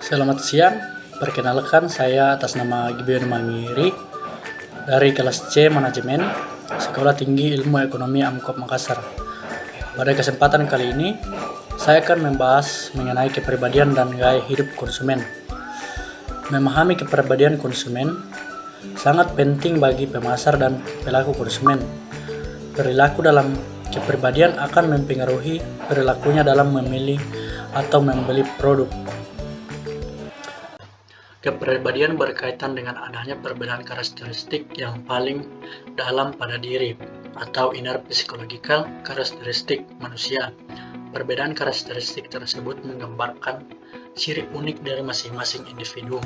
Selamat siang, perkenalkan saya atas nama Gideon Mangiri dari kelas C Manajemen Sekolah Tinggi Ilmu Ekonomi Amkop Makassar. Pada kesempatan kali ini, saya akan membahas mengenai kepribadian dan gaya hidup konsumen. Memahami kepribadian konsumen sangat penting bagi pemasar dan pelaku konsumen. Perilaku dalam kepribadian akan mempengaruhi perilakunya dalam memilih atau membeli produk. Kepribadian berkaitan dengan adanya perbedaan karakteristik yang paling dalam pada diri atau inner psychological karakteristik manusia. Perbedaan karakteristik tersebut menggambarkan ciri unik dari masing-masing individu.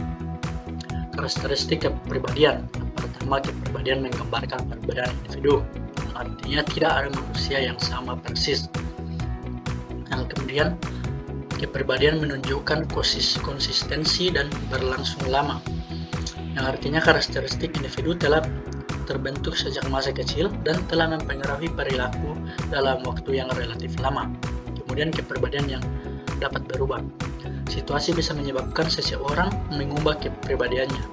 Karakteristik kepribadian. Yang pertama, kepribadian menggambarkan perbedaan individu. Artinya tidak ada manusia yang sama persis. Yang kemudian, kepribadian menunjukkan konsistensi dan berlangsung lama. Yang artinya karakteristik individu telah terbentuk sejak masa kecil dan telah mempengaruhi perilaku dalam waktu yang relatif lama. Kemudian kepribadian yang dapat berubah. Situasi bisa menyebabkan seseorang mengubah kepribadiannya.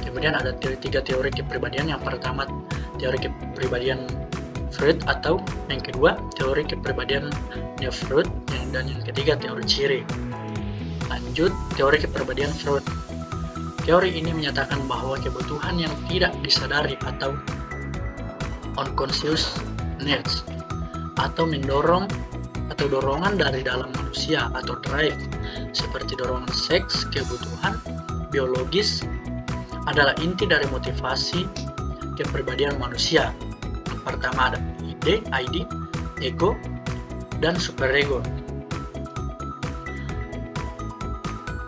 Kemudian ada tiga teori kepribadian. Yang pertama, teori kepribadian Freud, atau yang kedua teori kepribadian Freud, dan yang ketiga teori ciri. Lanjut, teori kepribadian Freud. Teori ini menyatakan bahwa kebutuhan yang tidak disadari atau unconscious needs atau dorongan dari dalam manusia atau drive seperti dorongan seks, kebutuhan biologis adalah inti dari motivasi kepribadian manusia. Yang pertama ada ID, ego, dan superego.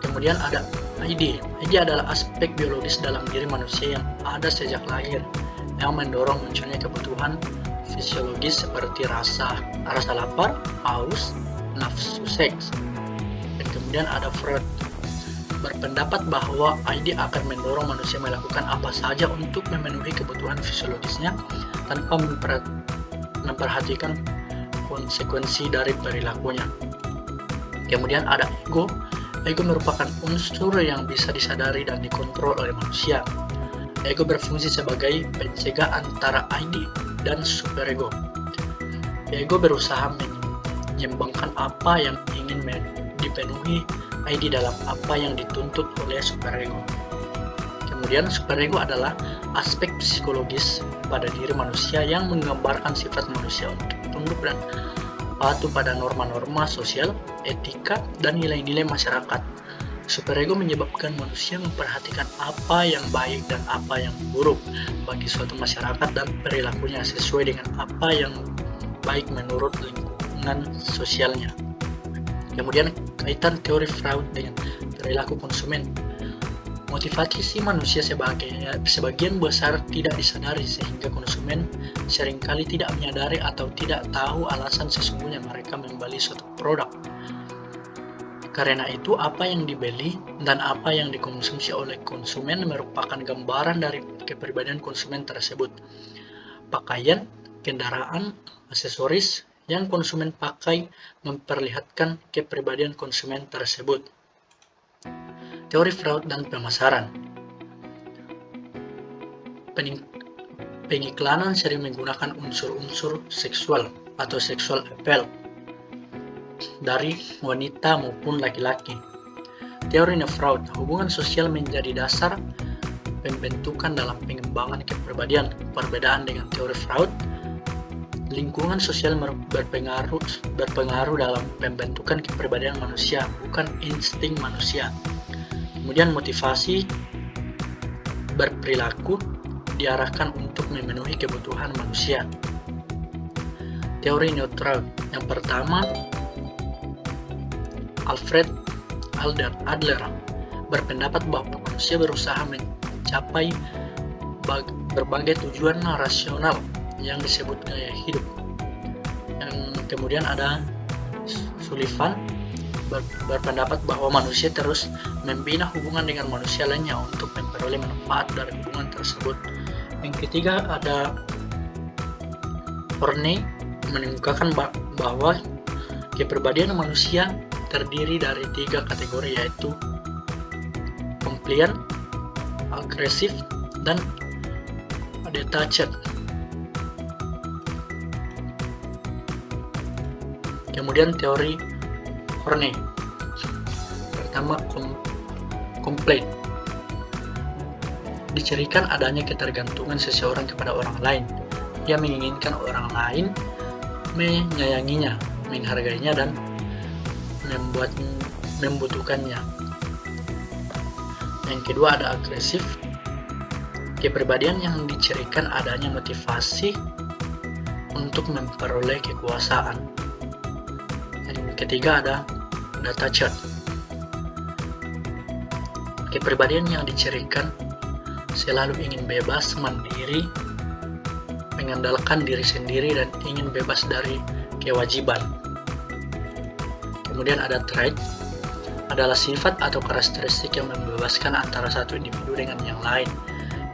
Kemudian ada ID. ID adalah aspek biologis dalam diri manusia yang ada sejak lahir, yang mendorong munculnya kebutuhan fisiologis seperti rasa lapar, haus, nafsu seks. Dan kemudian ada Freud, berpendapat bahwa ID akan mendorong manusia melakukan apa saja untuk memenuhi kebutuhan fisiologisnya tanpa memperhatikan konsekuensi dari perilakunya. Kemudian ada ego. Ego merupakan unsur yang bisa disadari dan dikontrol oleh manusia. Ego berfungsi sebagai pencegah antara ID dan superego. Ego berusaha menyeimbangkan apa yang ingin dipenuhi ID dalam apa yang dituntut oleh superego. Kemudian superego adalah aspek psikologis pada diri manusia yang menggambarkan sifat manusia untuk tunduk dan patuh pada norma-norma sosial, etika, dan nilai-nilai masyarakat. Superego menyebabkan manusia memperhatikan apa yang baik dan apa yang buruk bagi suatu masyarakat dan perilakunya sesuai dengan apa yang baik menurut lingkungan sosialnya. Kemudian kaitan teori Freud dengan perilaku konsumen. Motivasi manusia sebagian besar tidak disadari sehingga konsumen seringkali tidak menyadari atau tidak tahu alasan sesungguhnya mereka membeli suatu produk. Karena itu, apa yang dibeli dan apa yang dikonsumsi oleh konsumen merupakan gambaran dari kepribadian konsumen tersebut. Pakaian, kendaraan, aksesoris yang konsumen pakai memperlihatkan kepribadian konsumen tersebut. Teori Freud dan pemasaran. Pengiklanan sering menggunakan unsur-unsur seksual atau sexual appeal dari wanita maupun laki-laki. Teori Freud, hubungan sosial menjadi dasar pembentukan dalam pengembangan kepribadian. Perbedaan dengan teori Freud, lingkungan sosial berpengaruh dalam pembentukan kepribadian manusia, bukan insting manusia. Kemudian motivasi berperilaku diarahkan untuk memenuhi kebutuhan manusia. Teori neutral. Yang pertama, Alfred Adler berpendapat bahwa manusia berusaha mencapai berbagai tujuan rasional yang disebut gaya hidup. Yang kemudian ada Sullivan berpendapat bahwa manusia terus membina hubungan dengan manusia lainnya untuk memperoleh manfaat dari hubungan tersebut. Yang ketiga ada Horney mengemukakan bahwa kepribadian manusia terdiri dari 3 kategori, yaitu compliant, agresif, dan detached. Kemudian teori Horney. Pertama, complaint. Dicirikan adanya ketergantungan seseorang kepada orang lain. Ia menginginkan orang lain menyayanginya, menghargainya, dan membutuhkannya. Yang kedua ada agresif. Kepribadian yang dicirikan adanya motivasi untuk memperoleh kekuasaan. Yang ketiga ada detached. Kepribadian yang dicirikan selalu ingin bebas, mandiri, mengandalkan diri sendiri, dan ingin bebas dari kewajiban. Kemudian ada trait, adalah sifat atau karakteristik yang membebaskan antara satu individu dengan yang lain,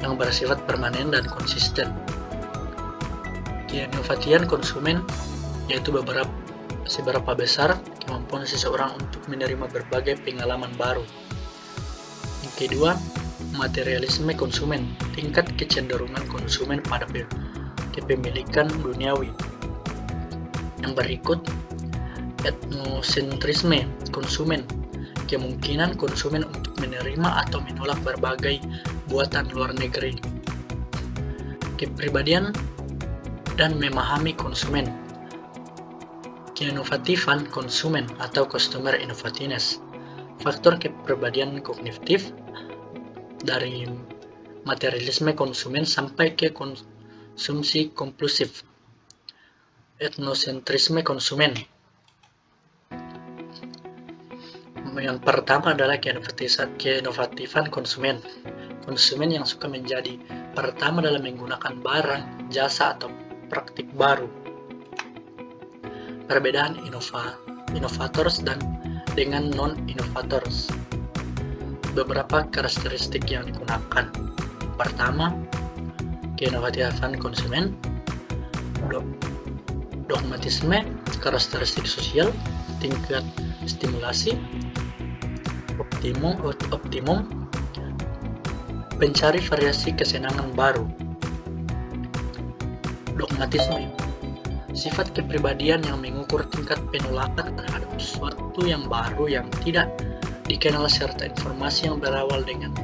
yang bersifat permanen dan konsisten. Keinovatian konsumen yaitu seberapa besar kemampuan seseorang untuk menerima berbagai pengalaman baru. Yang kedua, materialisme konsumen, tingkat kecenderungan konsumen pada kepemilikan duniawi. Yang berikut, etnosentrisme konsumen, kemungkinan konsumen untuk menerima atau menolak berbagai buatan luar negeri. Kepribadian dan memahami konsumen, keinovatifan konsumen atau customer innovativeness, faktor kepribadian kognitif dari materialisme konsumen sampai ke konsumsi kompulsif. Etnosentrisme konsumen. Yang pertama adalah keinovatifan konsumen. Konsumen yang suka menjadi pertama dalam menggunakan barang, jasa, atau praktik baru. Perbedaan inovators dan dengan non-inovators. Beberapa karakteristik yang digunakan. Pertama, keinovatifan konsumen, dogmatisme, karakteristik sosial, tingkat stimulasi, optimum, pencari variasi kesenangan baru. Dogmatisme, sifat kepribadian yang mengukur tingkat penolakan terhadap sesuatu yang baru yang tidak dikenal serta informasi yang berawal dengan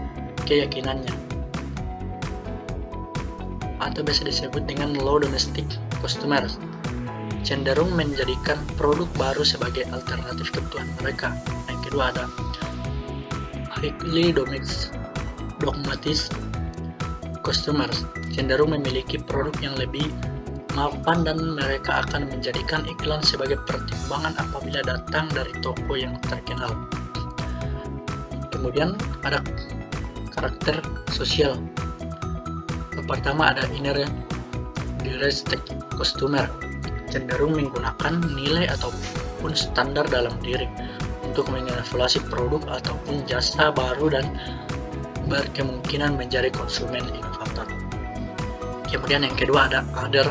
keyakinannya, atau biasa disebut dengan low domestic customers, cenderung menjadikan produk baru sebagai alternatif kebutuhan mereka. Yang kedua ada highly dogmatis customers, cenderung memiliki produk yang lebih mapan dan mereka akan menjadikan iklan sebagai pertimbangan apabila datang dari toko yang terkenal. Kemudian ada karakter sosial. Yang pertama ada inner heuristic customer, cenderung menggunakan nilai ataupun standar dalam diri untuk mengevaluasi produk ataupun jasa baru dan berkemungkinan menjadi konsumen inovator. Kemudian yang kedua ada other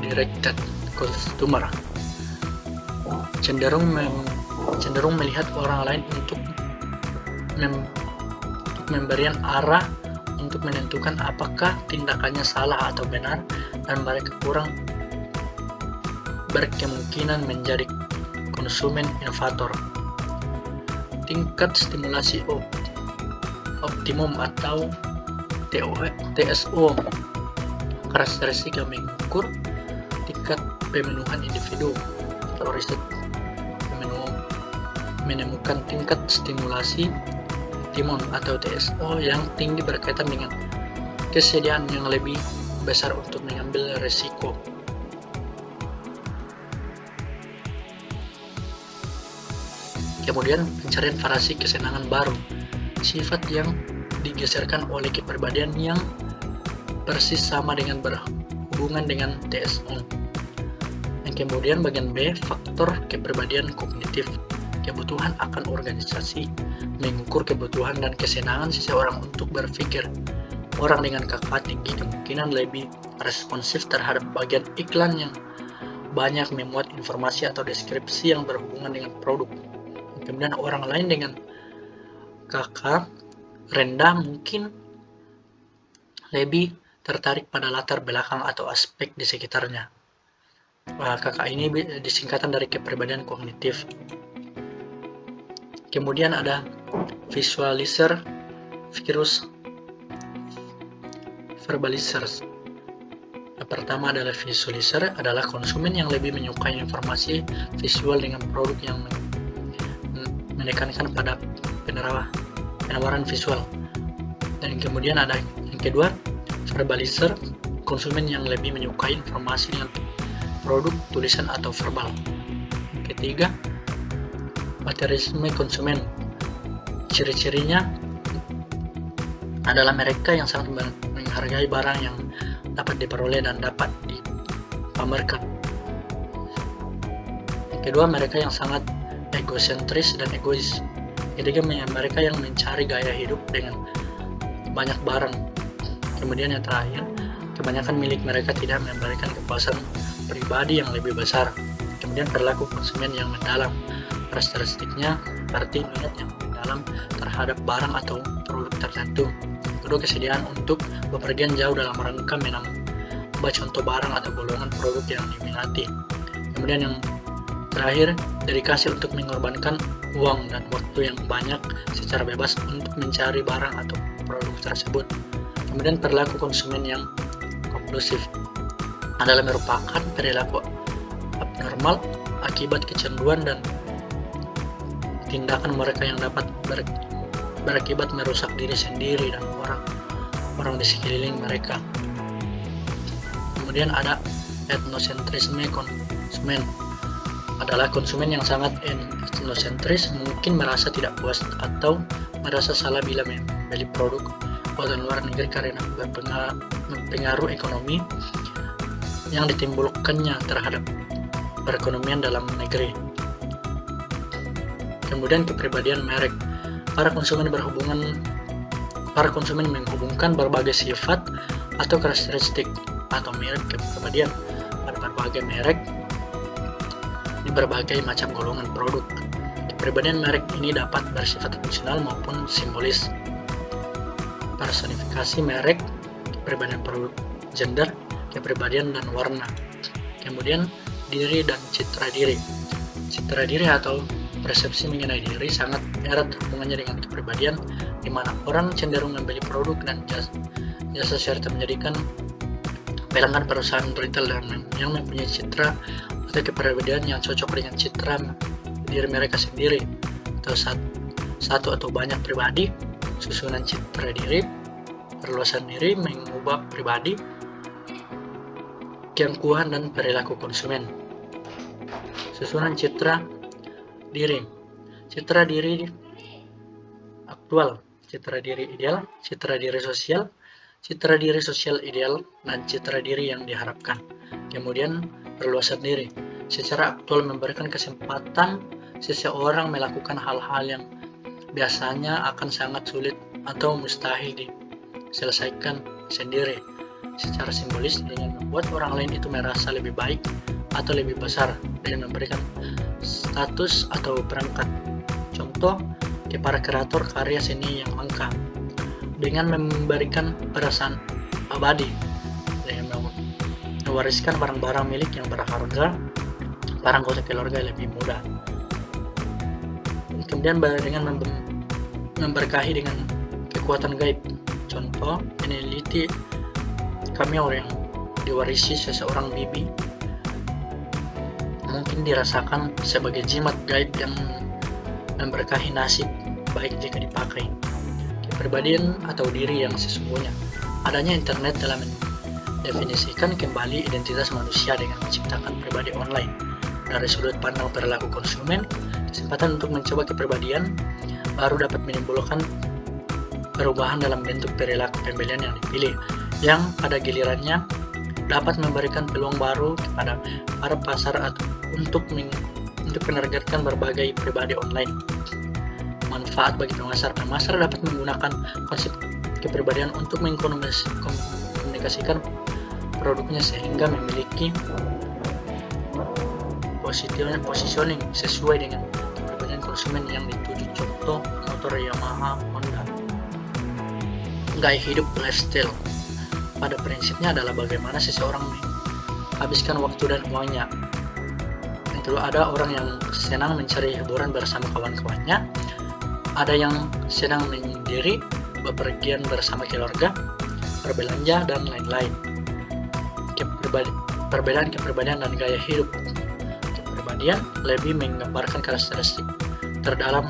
directed customer, cenderung melihat orang lain untuk memberikan arah untuk menentukan apakah tindakannya salah atau benar, dan mereka kurang berkemungkinan menjadi konsumen inovator. Tingkat stimulasi optimum atau TSO, karakteristik yang mengukur tingkat pemenuhan individu atau riset menemukan tingkat stimulasi optimum atau TSO yang tinggi berkaitan dengan kesediaan yang lebih besar untuk mengambil risiko. Kemudian pencarian variasi kesenangan baru, sifat yang digeserkan oleh kepribadian yang persis sama dengan berhubungan dengan TSO. Yang kemudian bagian B, faktor kepribadian kognitif, kebutuhan akan organisasi, mengukur kebutuhan dan kesenangan seseorang untuk berpikir. Orang dengan KK tinggi kemungkinan lebih responsif terhadap bagian iklan yang banyak memuat informasi atau deskripsi yang berhubungan dengan produk. Kemudian orang lain dengan KK rendah mungkin lebih tertarik pada latar belakang atau aspek di sekitarnya. KK ini disingkatan dari kepribadian kognitif. Kemudian ada visualizer versus verbalizers. Yang pertama adalah visualizer, adalah konsumen yang lebih menyukai informasi visual dengan produk yang menekankan pada penawaran visual. Dan kemudian ada yang kedua, verbalizer, konsumen yang lebih menyukai informasi dengan produk, tulisan, atau verbal. Ketiga, materialisme konsumen. Ciri-cirinya adalah mereka yang sangat menghargai barang yang dapat diperoleh dan dapat dipamerkan. Yang kedua, mereka yang sangat egosentris dan egois. Ketiga, mereka yang mencari gaya hidup dengan banyak barang. Kemudian yang terakhir, kebanyakan milik mereka tidak memberikan kepuasan pribadi yang lebih besar. Kemudian perilaku konsumen yang mendalam. Karakteristiknya seperti minat yang mendalam terhadap barang atau produk tertentu. Kedua, kesediaan untuk bepergian jauh dalam rangka menambah contoh barang atau golongan produk yang diminati. Kemudian yang terakhir, dedikasi untuk mengorbankan uang dan waktu yang banyak secara bebas untuk mencari barang atau produk tersebut. Kemudian perilaku konsumen yang kompulsif adalah merupakan perilaku abnormal akibat kecanduan dan tindakan mereka yang dapat berakibat merusak diri sendiri dan orang di sekeliling mereka. Kemudian ada etnosentrisme konsumen, adalah konsumen yang sangat etnosentris, mungkin merasa tidak puas atau merasa salah bila membeli produk buatan luar negeri karena pengaruh ekonomi yang ditimbulkannya terhadap perekonomian dalam negeri. Kemudian kepribadian merek. Para konsumen menghubungkan berbagai sifat atau karakteristik atau merek kepribadian pada berbagai merek di berbagai macam golongan produk. Kepribadian merek ini dapat bersifat fungsional maupun simbolis. Personifikasi merek, kepribadian produk, gender, kepribadian dan warna. Kemudian diri dan citra diri. Citra diri atau persepsi mengenai diri sangat erat hubungannya dengan kepribadian, di mana orang cenderung membeli produk dan jasa serta menjadikan pelanggan perusahaan retail yang mempunyai citra atau kepribadian yang cocok dengan citra diri mereka sendiri, atau satu atau banyak pribadi. Susunan citra diri, perluasan diri, mengubah pribadi, keangkuhan dan perilaku konsumen. Susunan citra diri. Citra diri aktual, citra diri ideal, citra diri sosial ideal, dan citra diri yang diharapkan. Kemudian perluasan diri. Secara aktual memberikan kesempatan seseorang melakukan hal-hal yang biasanya akan sangat sulit atau mustahil diselesaikan sendiri. Secara simbolis, dengan membuat orang lain itu merasa lebih baik atau lebih besar dengan memberikan status atau perangkat. Contoh, para kreator karya seni yang langka dengan memberikan perasaan abadi, dengan mewariskan barang-barang milik yang berharga, barang anggota keluarga lebih mudah. Kemudian dengan memberkahi dengan kekuatan gaib. Contoh, peneliti cameo yang diwarisi seseorang bibi mungkin dirasakan sebagai jimat gaib yang memberkahi nasib baik jika dipakai. Kepribadian atau diri yang sesungguhnya. Adanya internet telah mendefinisikan kembali identitas manusia dengan menciptakan pribadi online. Dari sudut pandang perilaku konsumen, kesempatan untuk mencoba kepribadian baru dapat menimbulkan perubahan dalam bentuk perilaku pembelian yang dipilih, yang pada gilirannya dapat memberikan peluang baru kepada para pasar atau untuk menargetkan berbagai pribadi online. Manfaat bagi pemasar. Pemasar dapat menggunakan konsep kepribadian untuk mengkomunikasikan produknya sehingga memiliki positioning sesuai dengan kepribadian konsumen yang dituju. Contoh, motor Yamaha, Honda. gaya hidup lifestyle. Pada prinsipnya adalah bagaimana seseorang menghabiskan waktu dan uangnya. Yang kedua, ada orang yang senang mencari hiburan bersama kawan-kawannya, ada yang senang menyendiri, bepergian bersama keluarga, berbelanja, dan lain-lain. Perbedaan kepribadian dan gaya hidup. Kepribadian lebih menggambarkan karakteristik terdalam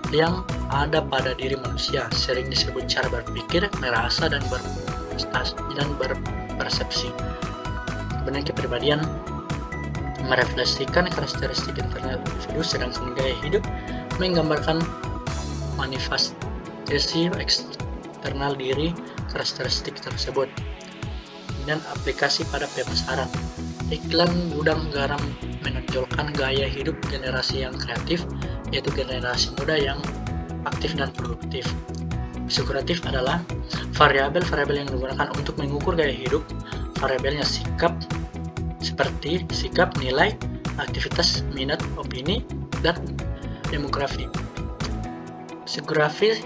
yang ada pada diri manusia, sering disebut cara berpikir, merasa, dan berpersepsi. Kemudian kepribadian merefleksikan karakteristik internal individu, sedangkan gaya hidup menggambarkan manifestasi eksternal diri karakteristik tersebut. Dan aplikasi pada pemasaran. Iklan gudang garam menonjolkan gaya hidup generasi yang kreatif, yaitu generasi muda yang aktif dan produktif. Psikografis adalah variabel-variabel yang digunakan untuk mengukur gaya hidup. Variabelnya sikap, seperti sikap, nilai, aktivitas, minat, opini, dan demografi. Psikografis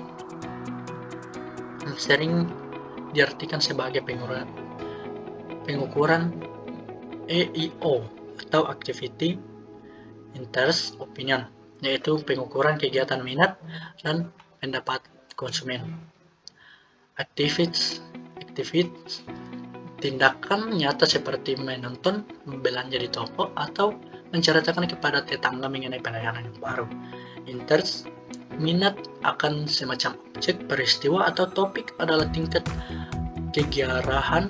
sering diartikan sebagai pengukuran EIO atau Activity, Interest, Opinion, yaitu pengukuran kegiatan minat dan pendapat konsumen. Activities, tindakan nyata seperti menonton, belanja di toko, atau menceritakan kepada tetangga mengenai pelayanan yang baru. Interest, minat akan semacam objek, peristiwa, atau topik adalah tingkat kegairahan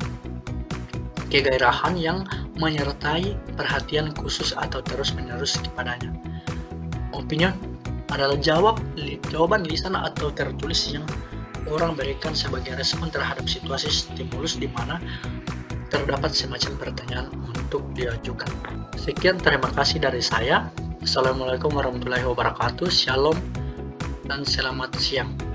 yang menyertai perhatian khusus atau terus-menerus kepadanya. Opinion adalah jawaban lisan atau tertulis yang orang berikan sebagai respon terhadap situasi stimulus di mana terdapat semacam pertanyaan untuk diajukan. Sekian, terima kasih dari saya. Assalamualaikum warahmatullahi wabarakatuh. Shalom dan selamat siang.